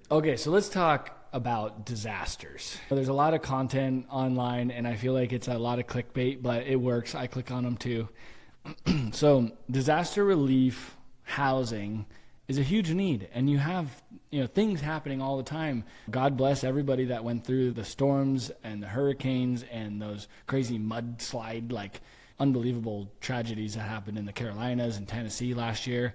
Okay, so let's talk about disasters. There's a lot of content online and I feel like it's a lot of clickbait, but it works. I click on them too. So disaster relief housing is a huge need, and you have things happening all the time. God bless everybody that went through the storms and the hurricanes and those crazy mudslide, like unbelievable tragedies that happened in the Carolinas and Tennessee last year.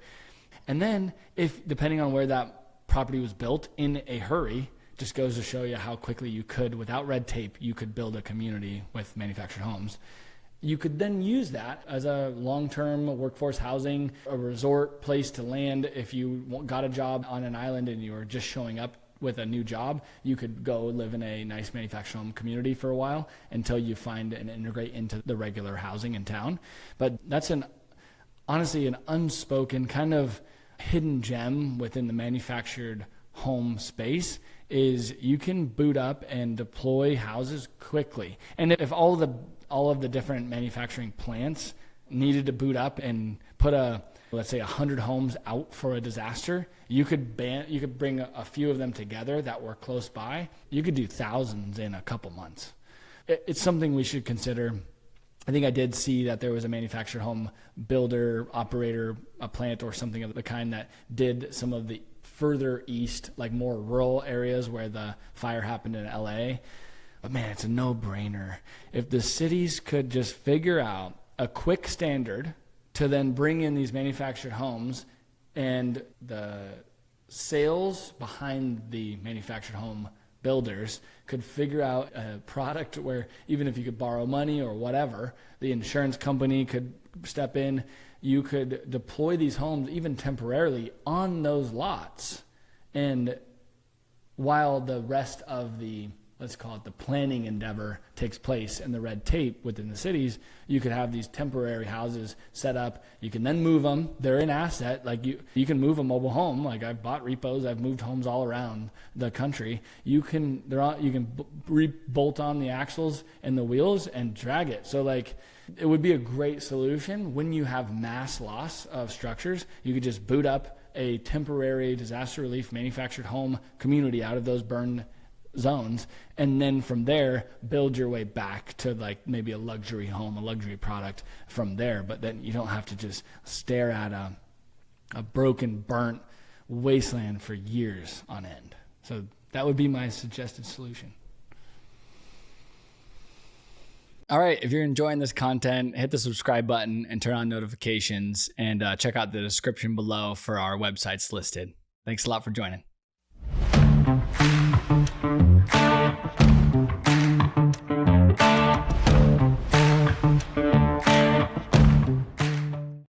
And then if depending on where that property was built in a hurry, just goes to show you how quickly you could, without red tape, you could build a community with manufactured homes. You could then use that as a long-term workforce housing, a resort place to land. If you got a job on an island and you were just showing up with a new job, you could go live in a nice manufactured home community for a while until you find and integrate into the regular housing in town. But that's honestly an unspoken kind of hidden gem within the manufactured home space, is you can boot up and deploy houses quickly. And if all of the different manufacturing plants needed to boot up and put let's say 100 homes out for a disaster, you could bring a few of them together that were close by. You could do thousands in a couple months. It's something we should consider. I think I did see that there was a manufactured home builder, operator, a plant or something of the kind that did some of the further east, like more rural areas where the fire happened in LA. But man, it's a no-brainer. If the cities could just figure out a quick standard to then bring in these manufactured homes, and the sales behind the manufactured home builders could figure out a product where even if you could borrow money or whatever, the insurance company could step in. You could deploy these homes even temporarily on those lots. And while the rest of the, let's call it the planning endeavor, takes place and the red tape within the cities, you could have these temporary houses set up. You can then move them. They're an asset. Like you can move a mobile home. Like I've bought repos. I've moved homes all around the country. You can bolt on the axles and the wheels and drag it. So like it would be a great solution when you have mass loss of structures. You could just boot up a temporary disaster relief manufactured home community out of those burned zones, and then from there build your way back to like maybe a luxury home, a luxury product from there. But then you don't have to just stare at a broken, burnt wasteland for years on end. So that would be my suggested solution. All right, if you're enjoying this content, hit the subscribe button and turn on notifications, and check out the description below for our websites listed. Thanks a lot for joining.